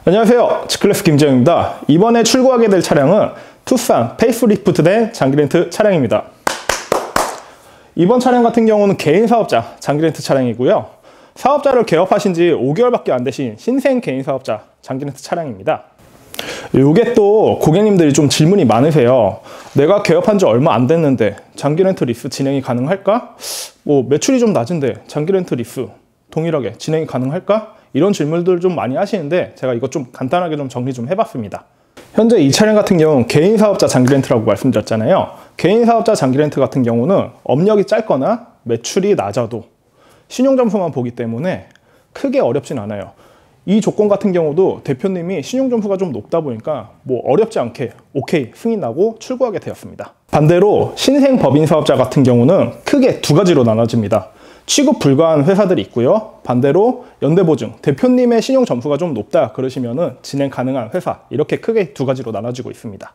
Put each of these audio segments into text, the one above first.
안녕하세요, G클래스 김재영입니다. 이번에 출고하게 될 차량은 투싼 페이스리프트된 장기렌트 차량입니다. 이번 차량 같은 경우는 개인 사업자 장기렌트 차량이고요. 사업자를 개업하신 지 5개월밖에 안 되신 신생 개인 사업자 장기렌트 차량입니다. 이게 또 고객님들이 좀 질문이 많으세요. 내가 개업한 지 얼마 안 됐는데 장기렌트 리스 진행이 가능할까? 매출이 좀 낮은데 장기렌트 리스 동일하게 진행이 가능할까? 이런 질문들 좀 많이 하시는데 제가 이것 좀 간단하게 좀 정리 좀 해봤습니다. 현재 이 차량 같은 경우는 개인 사업자 장기렌트라고 말씀드렸잖아요. 개인 사업자 장기렌트 같은 경우는 업력이 짧거나 매출이 낮아도 신용점수만 보기 때문에 크게 어렵진 않아요. 이 조건 같은 경우도 대표님이 신용점수가 좀 높다 보니까 어렵지 않게 오케이 승인 나고 출고하게 되었습니다. 반대로 신생 법인 사업자 같은 경우는 크게 두 가지로 나눠집니다. 취급 불가한 회사들이 있고요. 반대로 연대보증, 대표님의 신용 점수가 좀 높다 그러시면은 진행 가능한 회사, 이렇게 크게 두 가지로 나눠지고 있습니다.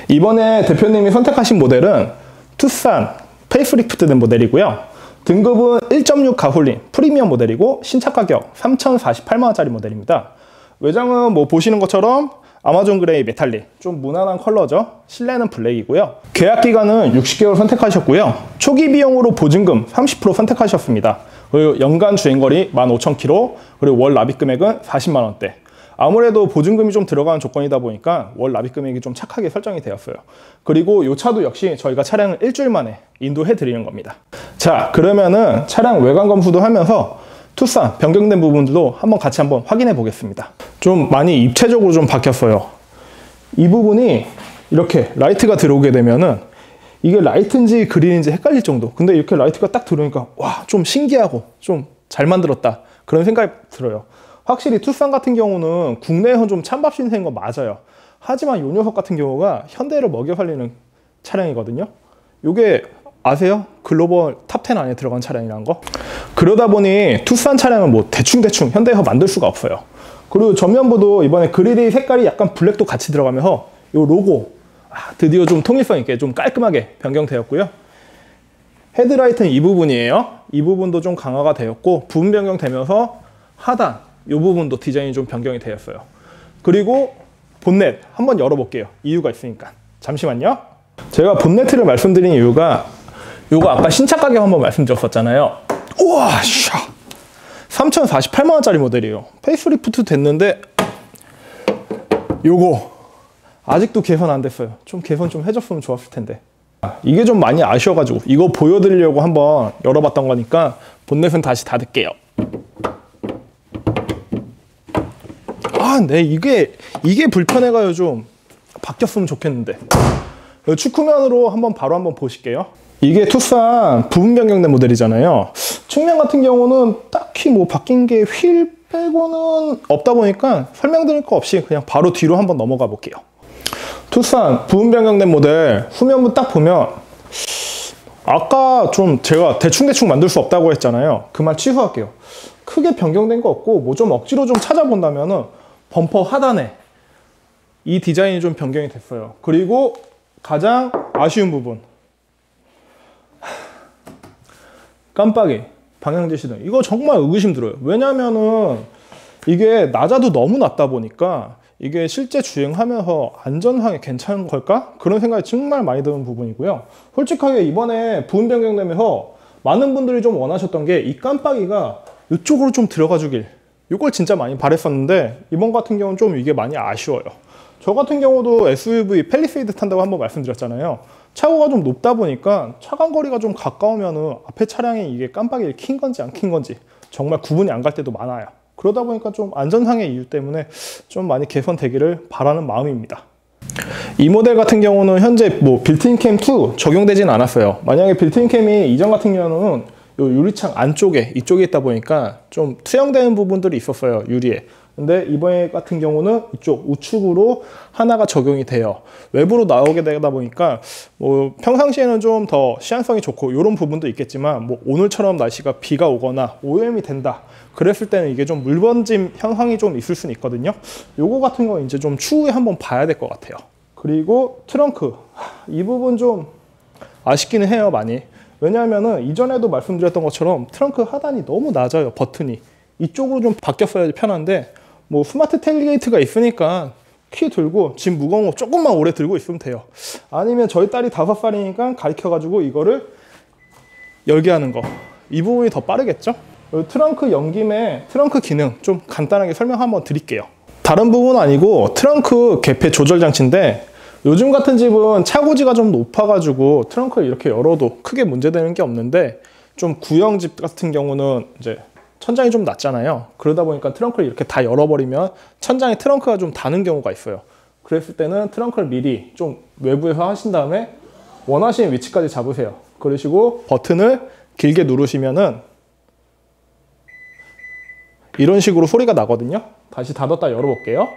이번에 대표님이 선택하신 모델은 투싼 페이스리프트된 모델이고요. 등급은 1.6 가솔린 프리미엄 모델이고 신차 가격 3,048만원짜리 모델입니다. 외장은 보시는 것처럼 아마존 그레이 메탈릭, 좀 무난한 컬러죠. 실내는 블랙이고요. 계약 기간은 60개월 선택하셨고요. 초기 비용으로 보증금 30% 선택하셨습니다. 그리고 연간 주행거리 15,000km, 그리고 월 납입 금액은 40만원대. 아무래도 보증금이 좀 들어가는 조건이다 보니까 월 납입 금액이 좀 착하게 설정이 되었어요. 그리고 이 차도 역시 저희가 차량을 일주일 만에 인도해 드리는 겁니다. 자, 그러면은 차량 외관 검수도 하면서 투싼 변경된 부분들도 같이 한번 확인해 보겠습니다. 좀 많이 입체적으로 좀 바뀌었어요. 이 부분이 이렇게 라이트가 들어오게 되면은 이게 라이트인지 그릴인지 헷갈릴 정도. 근데 이렇게 라이트가 딱 들어오니까 와, 좀 신기하고 좀 잘 만들었다, 그런 생각이 들어요. 확실히 투싼 같은 경우는 국내에선 좀 찬밥 신세인 거 맞아요. 하지만 이 녀석 같은 경우가 현대를 먹여 살리는 차량이거든요. 요게 아세요? 글로벌 탑10 안에 들어간 차량이라는 거? 그러다 보니 투싼 차량은 대충 현대에서 만들 수가 없어요. 그리고 전면부도 이번에 그릴이 색깔이 약간 블랙도 같이 들어가면서 이 로고 드디어 좀 통일성 있게 좀 깔끔하게 변경되었고요. 헤드라이트는 이 부분이에요. 이 부분도 좀 강화가 되었고 부분 변경되면서 하단 이 부분도 디자인이 좀 변경이 되었어요. 그리고 본넷 한번 열어볼게요. 이유가 있으니까. 잠시만요. 제가 본네트를 말씀드린 이유가 요거 아까 신차 가격 한번 말씀드렸었잖아요. 우와, 3,048만원짜리 모델이에요. 페이스리프트 됐는데 요거 아직도 개선 안 됐어요. 좀 개선 좀 해줬으면 좋았을 텐데. 이게 좀 많이 아쉬워가지고 이거 보여드리려고 한번 열어봤던 거니까 본넷은 다시 닫을게요. 네, 이게 불편해가지고 좀 바뀌었으면 좋겠는데. 축구면으로 바로 한번 보실게요. 이게 투싼 부분 변경된 모델이잖아요. 측면 같은 경우는 딱히 바뀐 게 휠 빼고는 없다 보니까 설명드릴 거 없이 그냥 바로 뒤로 한번 넘어가 볼게요. 투싼 부분 변경된 모델 후면부 딱 보면 아까 좀 제가 대충 만들 수 없다고 했잖아요. 그 말 취소할게요. 크게 변경된 거 없고 좀 억지로 좀 찾아본다면은 범퍼 하단에 이 디자인이 좀 변경이 됐어요. 그리고 가장 아쉬운 부분, 깜빡이, 방향지시등, 이거 정말 의구심 들어요. 왜냐면은 이게 낮아도 너무 낮다 보니까 이게 실제 주행하면서 안전상에 괜찮은 걸까? 그런 생각이 정말 많이 드는 부분이고요. 솔직하게 이번에 부분 변경되면서 많은 분들이 좀 원하셨던 게 이 깜빡이가 이쪽으로 좀 들어가 주길, 이걸 진짜 많이 바랬었는데 이번 같은 경우는 좀 이게 많이 아쉬워요. 저 같은 경우도 SUV 팰리세이드 탄다고 한번 말씀드렸잖아요. 차고가 좀 높다 보니까 차간 거리가 좀 가까우면은 앞에 차량이 이게 깜빡이를 킨 건지 안 킨 건지 정말 구분이 안 갈 때도 많아요. 그러다 보니까 좀 안전상의 이유 때문에 좀 많이 개선되기를 바라는 마음입니다. 이 모델 같은 경우는 현재 빌트인 캠 2 적용되진 않았어요. 만약에 빌트인 캠이 이전 같은 경우는 요 유리창 안쪽에 이쪽에 있다 보니까 좀 투영되는 부분들이 있었어요, 유리에. 근데 이번에 같은 경우는 이쪽 우측으로 하나가 적용이 돼요. 외부로 나오게 되다 보니까 평상시에는 좀 더 시안성이 좋고 이런 부분도 있겠지만 오늘처럼 날씨가 비가 오거나 오염이 된다 그랬을 때는 이게 좀 물번짐 현상이 좀 있을 수는 있거든요. 요거 같은 거 이제 좀 추후에 한번 봐야 될 것 같아요. 그리고 트렁크, 이 부분 좀 아쉽기는 해요, 많이. 왜냐하면은 이전에도 말씀드렸던 것처럼 트렁크 하단이 너무 낮아요, 버튼이. 이쪽으로 좀 바뀌었어야지 편한데 뭐 스마트 테일게이트가 있으니까 키 들고 짐 무거운 거 조금만 오래 들고 있으면 돼요. 아니면 저희 딸이 5살이니까 가르쳐가지고 이거를 열게 하는 거, 이 부분이 더 빠르겠죠. 트렁크 연 김에 트렁크 기능 좀 간단하게 설명 한번 드릴게요. 다른 부분은 아니고 트렁크 개폐 조절 장치인데, 요즘 같은 집은 차고지가 좀 높아가지고 트렁크를 이렇게 열어도 크게 문제되는 게 없는데, 좀 구형 집 같은 경우는 이제 천장이 좀 낮잖아요. 그러다 보니까 트렁크를 이렇게 다 열어버리면 천장에 트렁크가 좀 닿는 경우가 있어요. 그랬을 때는 트렁크를 미리 좀 외부에서 하신 다음에 원하시는 위치까지 잡으세요. 그러시고 버튼을 길게 누르시면은 이런 식으로 소리가 나거든요. 다시 닫았다 열어볼게요.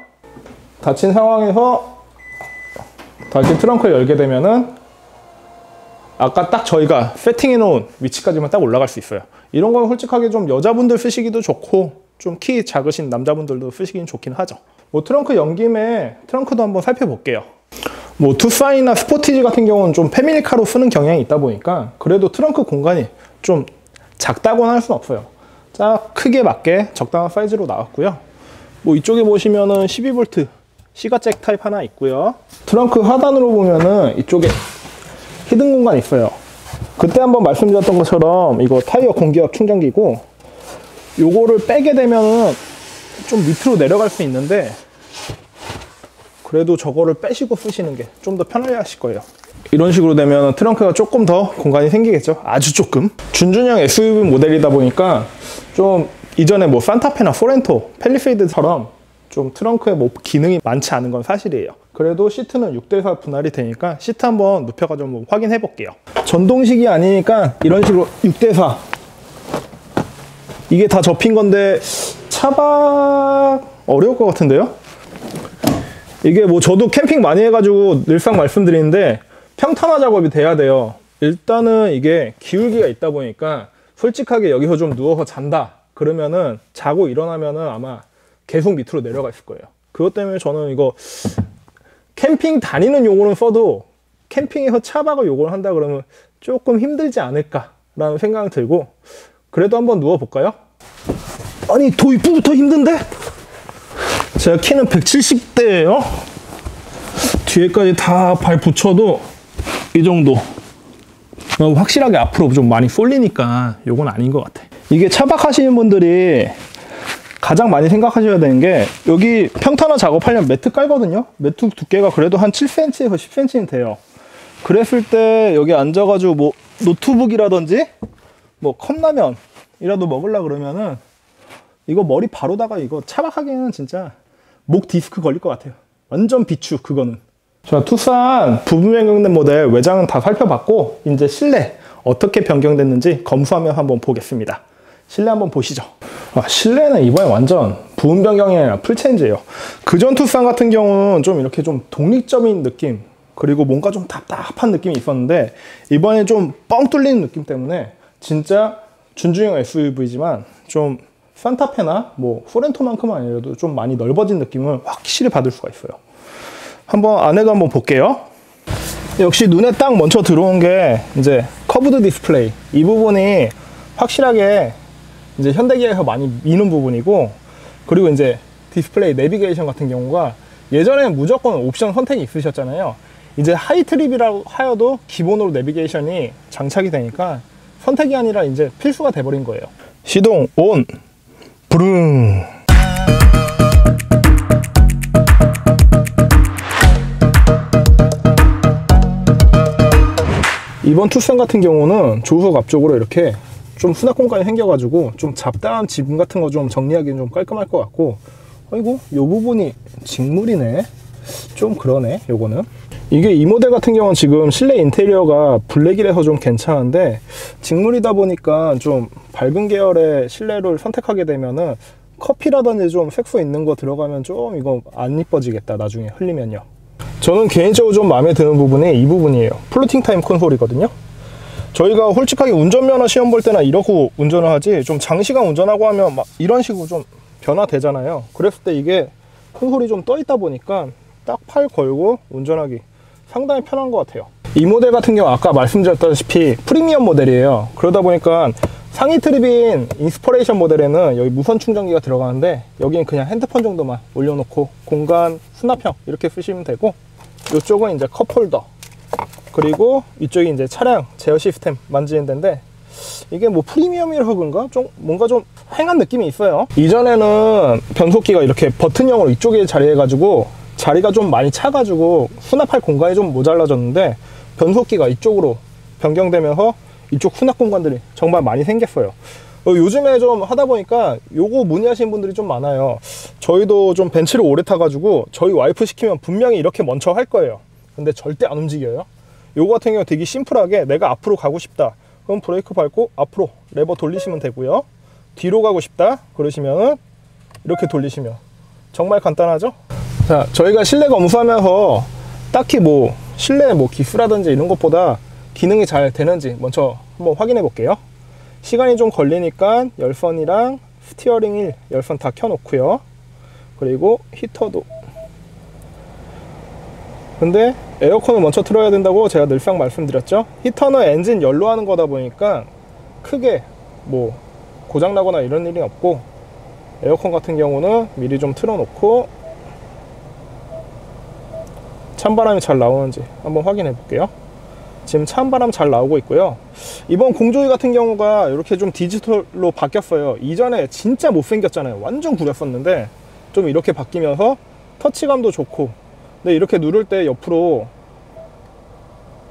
닫힌 상황에서 다시 트렁크를 열게 되면은 아까 딱 저희가 세팅해 놓은 위치까지만 딱 올라갈 수 있어요. 이런 건 솔직하게 좀 여자분들 쓰시기도 좋고 좀 키 작으신 남자분들도 쓰시긴 좋긴 하죠. 뭐 트렁크 연 김에 트렁크도 한번 살펴볼게요. 뭐 투싼이나 스포티지 같은 경우는 좀 패밀리카로 쓰는 경향이 있다 보니까 그래도 트렁크 공간이 좀 작다고는 할 수는 없어요. 딱 크게 맞게 적당한 사이즈로 나왔고요. 뭐 이쪽에 보시면은 12V C가잭 타입 하나 있고요. 트렁크 하단으로 보면은 이쪽에 히든 공간 있어요. 그때 한번 말씀드렸던 것처럼 이거 타이어 공기압 충전기고, 요거를 빼게 되면은 좀 밑으로 내려갈 수 있는데 그래도 저거를 빼시고 쓰시는 게 좀 더 편하게 하실 거예요. 이런 식으로 되면 트렁크가 조금 더 공간이 생기겠죠. 아주 조금. 준준형 SUV 모델이다 보니까 좀 이전에 뭐 산타페나 포렌토, 팰리세이드처럼 좀 트렁크에 뭐 기능이 많지 않은 건 사실이에요. 그래도 시트는 6대4 분할이 되니까 시트 한번 눕혀가지고 한번 확인해 볼게요. 전동식이 아니니까 이런 식으로 6대4 이게 다 접힌 건데 차박 어려울 것 같은데요. 이게 뭐 저도 캠핑 많이 해가지고 늘상 말씀드리는데 평탄화 작업이 돼야 돼요. 일단은 이게 기울기가 있다 보니까 솔직하게 여기서 좀 누워서 잔다 그러면은 자고 일어나면은 아마 계속 밑으로 내려가 있을 거예요. 그것 때문에 저는 이거 캠핑 다니는 용어는 써도 캠핑에서 차박을 요걸 한다 그러면 조금 힘들지 않을까 라는 생각이 들고, 그래도 한번 누워볼까요? 아니 도입부부터 힘든데? 제가 키는 170대예요 뒤에까지 다 발 붙여도 이 정도. 확실하게 앞으로 좀 많이 쏠리니까 요건 아닌 것 같아. 이게 차박하시는 분들이 가장 많이 생각하셔야 되는 게, 여기 평탄화 작업하려면 매트 깔거든요. 매트 두께가 그래도 한 7cm에서 10cm는 돼요. 그랬을 때 여기 앉아가지고 뭐 노트북이라든지 뭐 컵라면이라도 먹으려고 그러면은 이거 머리 바로다가 이거 차박하기에는 진짜 목 디스크 걸릴 것 같아요. 완전 비추 그거는. 자, 투싼 부분 변경된 모델 외장은 다 살펴봤고, 이제 실내 어떻게 변경됐는지 검수하며 한번 보겠습니다. 실내 한번 보시죠. 실내는 이번에 완전 부분 변경이 아니라 풀체인지예요. 그전 투싼 같은 경우는 좀 이렇게 좀 독립적인 느낌, 그리고 뭔가 좀 답답한 느낌이 있었는데 이번에 좀 뻥 뚫리는 느낌 때문에 진짜 준중형 SUV지만 좀 산타페나 뭐 포렌토만큼은 아니라도 좀 많이 넓어진 느낌을 확실히 받을 수가 있어요. 한번 안에도 한번 볼게요. 역시 눈에 딱 먼저 들어온 게 이제 커브드 디스플레이, 이 부분이 확실하게 이제 현대기아에서 많이 미는 부분이고, 그리고 이제 디스플레이 내비게이션 같은 경우가 예전에는 무조건 옵션 선택이 있으셨잖아요. 이제 하이트립이라고 하여도 기본으로 내비게이션이 장착이 되니까 선택이 아니라 이제 필수가 돼버린 거예요. 시동 온, 부릉. 이번 투싼 같은 경우는 조수석 앞쪽으로 이렇게 좀 수납 공간이 생겨가지고 좀 잡다한 지붕 같은 거 좀 정리하기는 좀 깔끔할 것 같고, 아이고 요 부분이 직물이네. 좀 그러네 요거는. 이게 이 모델 같은 경우는 지금 실내 인테리어가 블랙이라서 좀 괜찮은데, 직물이다 보니까 좀 밝은 계열의 실내를 선택하게 되면은 커피라든지 좀 색소 있는 거 들어가면 좀 이거 안 이뻐지겠다 나중에 흘리면요. 저는 개인적으로 좀 마음에 드는 부분이 이 부분이에요. 플로팅 타임 콘솔이거든요. 저희가 솔직하게 운전면허 시험 볼 때나 이러고 운전을 하지, 좀 장시간 운전하고 하면 막 이런 식으로 좀 변화되잖아요. 그랬을 때 이게 콘솔이 좀 떠 있다 보니까 딱 팔 걸고 운전하기 상당히 편한 것 같아요. 이 모델 같은 경우 아까 말씀드렸다시피 프리미엄 모델이에요. 그러다 보니까 상위 트립인 인스퍼레이션 모델에는 여기 무선 충전기가 들어가는데 여기는 그냥 핸드폰 정도만 올려놓고 공간 수납형 이렇게 쓰시면 되고, 이쪽은 이제 컵홀더, 그리고 이쪽이 이제 차량 제어 시스템 만지는 데인데, 이게 뭐 프리미엄이라 그런가? 좀 뭔가 좀 휑한 느낌이 있어요. 이전에는 변속기가 이렇게 버튼형으로 이쪽에 자리해가지고 자리가 좀 많이 차가지고 수납할 공간이 좀 모자라졌는데, 변속기가 이쪽으로 변경되면서 이쪽 수납 공간들이 정말 많이 생겼어요. 요즘에 좀 하다 보니까 요거 문의하시는 분들이 좀 많아요. 저희도 좀 벤츠를 오래 타가지고 저희 와이프 시키면 분명히 이렇게 먼저 할 거예요. 근데 절대 안 움직여요. 요거 같은 경우 되게 심플하게 내가 앞으로 가고 싶다 그럼 브레이크 밟고 앞으로 레버 돌리시면 되고요. 뒤로 가고 싶다 그러시면 이렇게 돌리시면 정말 간단하죠. 자, 저희가 실내 검수하면서 딱히 뭐 실내 뭐 기스라든지 이런 것보다 기능이 잘 되는지 먼저 한번 확인해 볼게요. 시간이 좀 걸리니까 열선이랑 스티어링 휠 열선 다 켜놓고요. 그리고 히터도, 근데 에어컨을 먼저 틀어야 된다고 제가 늘상 말씀드렸죠. 히터는 엔진 열로 하는 거다 보니까 크게 뭐 고장나거나 이런 일이 없고, 에어컨 같은 경우는 미리 좀 틀어놓고 찬바람이 잘 나오는지 한번 확인해 볼게요. 지금 찬바람 잘 나오고 있고요. 이번 공조기 같은 경우가 이렇게 좀 디지털로 바뀌었어요. 이전에 진짜 못생겼잖아요. 완전 구렸었는데 좀 이렇게 바뀌면서 터치감도 좋고, 근데 이렇게 누를 때 옆으로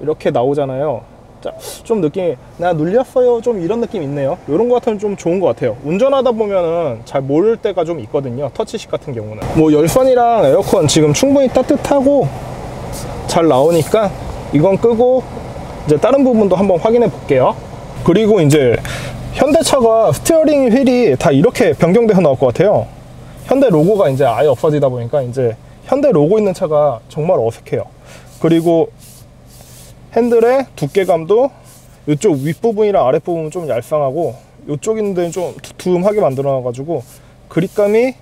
이렇게 나오잖아요. 자, 좀 느낌이 나 눌렸어요 좀 이런 느낌 있네요. 이런 거 같으면 좀 좋은 것 같아요. 운전하다 보면은 잘 모를 때가 좀 있거든요. 터치식 같은 경우는 뭐 열선이랑 에어컨 지금 충분히 따뜻하고 잘 나오니까 이건 끄고 이제 다른 부분도 한번 확인해 볼게요. 그리고 이제 현대차가 스티어링 휠이 다 이렇게 변경돼서 나올 것 같아요. 현대 로고가 이제 아예 없어지다 보니까 이제 현대 로고 있는 차가 정말 어색해요. 그리고 핸들의 두께감도 이쪽 윗부분이랑 아랫부분은 좀 얄쌍하고 이쪽 있는 데는 좀 두툼하게 만들어 놔가지고 그립감이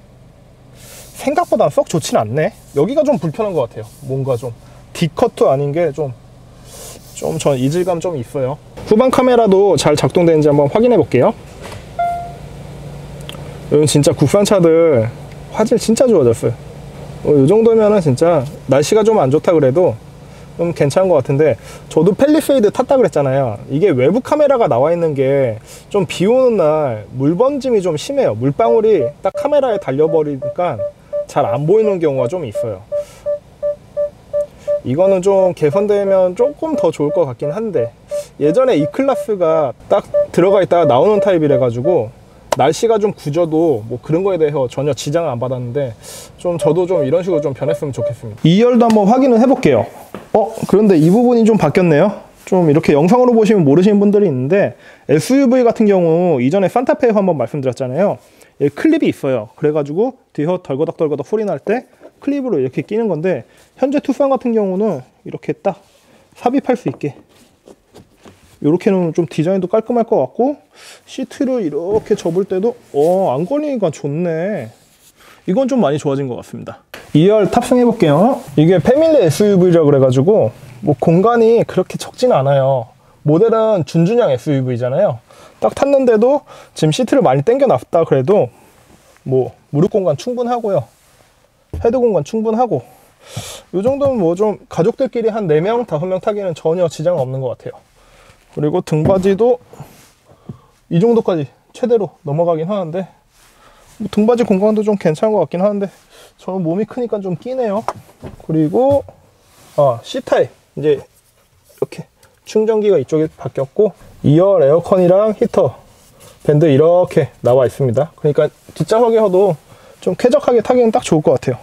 생각보다 썩 좋진 않네. 여기가 좀 불편한 것 같아요. 뭔가 좀 D컷도 아닌 게 좀 전 이질감 좀 있어요. 후방 카메라도 잘 작동되는지 한번 확인해 볼게요. 여기 진짜 국산차들 화질 진짜 좋아졌어요. 이 정도면은 진짜 날씨가 좀 안 좋다 그래도 좀 괜찮은 것 같은데, 저도 팰리세이드 탔다 그랬잖아요. 이게 외부 카메라가 나와 있는 게 좀 비 오는 날 물 번짐이 좀 심해요. 물방울이 딱 카메라에 달려버리니까 잘 안 보이는 경우가 좀 있어요. 이거는 좀 개선되면 조금 더 좋을 것 같긴 한데, 예전에 E클래스가 딱 들어가 있다가 나오는 타입이라 가지고 날씨가 좀 굳어도 뭐 그런 거에 대해서 전혀 지장을 안 받았는데, 좀 저도 좀 이런 식으로 좀 변했으면 좋겠습니다. 2열도 한번 확인을 해볼게요. 그런데 이 부분이 좀 바뀌었네요. 좀 이렇게 영상으로 보시면 모르시는 분들이 있는데, SUV 같은 경우 이전에 산타페 한번 말씀드렸잖아요. 여기 클립이 있어요. 그래가지고 뒤에서 덜거덕 소리 날 때 클립으로 이렇게 끼는 건데, 현재 투싼 같은 경우는 이렇게 딱 삽입할 수 있게 이렇게 놓으면 좀 디자인도 깔끔할 것 같고, 시트를 이렇게 접을 때도 안 걸리니까 좋네. 이건 좀 많이 좋아진 것 같습니다. 2열 탑승해 볼게요. 이게 패밀리 SUV라고 그래가지고 뭐 공간이 그렇게 적진 않아요. 모델은 준준형 SUV잖아요. 딱 탔는데도 지금 시트를 많이 당겨 놨다 그래도 뭐 무릎 공간 충분하고요. 헤드 공간 충분하고, 이 정도면 뭐 좀 가족들끼리 한 4명, 5명 타기에는 전혀 지장 없는 것 같아요. 그리고 등받이도 이 정도까지 최대로 넘어가긴 하는데, 뭐 등받이 공간도 좀 괜찮은 것 같긴 하는데 저는 몸이 크니까 좀 끼네요. 그리고 C타입 이제 이렇게 충전기가 이쪽에 바뀌었고, 2열 에어컨이랑 히터 밴드 이렇게 나와 있습니다. 그러니까 뒷좌석에서도 좀 쾌적하게 타기는 딱 좋을 것 같아요.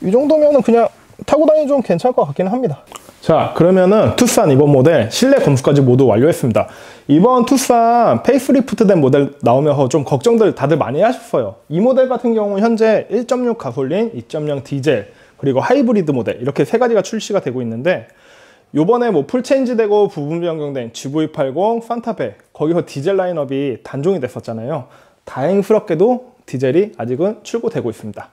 이 정도면은 그냥 타고 다니기 좀 괜찮을 것 같기는 합니다. 자, 그러면은 투싼 이번 모델 실내 검수까지 모두 완료했습니다. 이번 투싼 페이스리프트 된 모델 나오면서 좀 걱정들 다들 많이 하셨어요. 이 모델 같은 경우는 현재 1.6 가솔린, 2.0 디젤, 그리고 하이브리드 모델 이렇게 3가지가 출시가 되고 있는데, 요번에 뭐 풀체인지 되고 부분 변경된 GV80, 산타페 거기서 디젤 라인업이 단종이 됐었잖아요. 다행스럽게도 디젤이 아직은 출고되고 있습니다.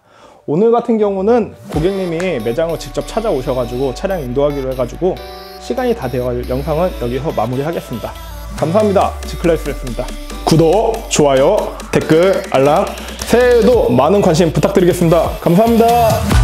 오늘 같은 경우는 고객님이 매장으로 직접 찾아오셔가지고 차량 인도하기로 해가지고 시간이 다 되어가지고 영상은 여기서 마무리하겠습니다. 감사합니다. 지클래스였습니다. 구독, 좋아요, 댓글, 알람, 새해에도 많은 관심 부탁드리겠습니다. 감사합니다.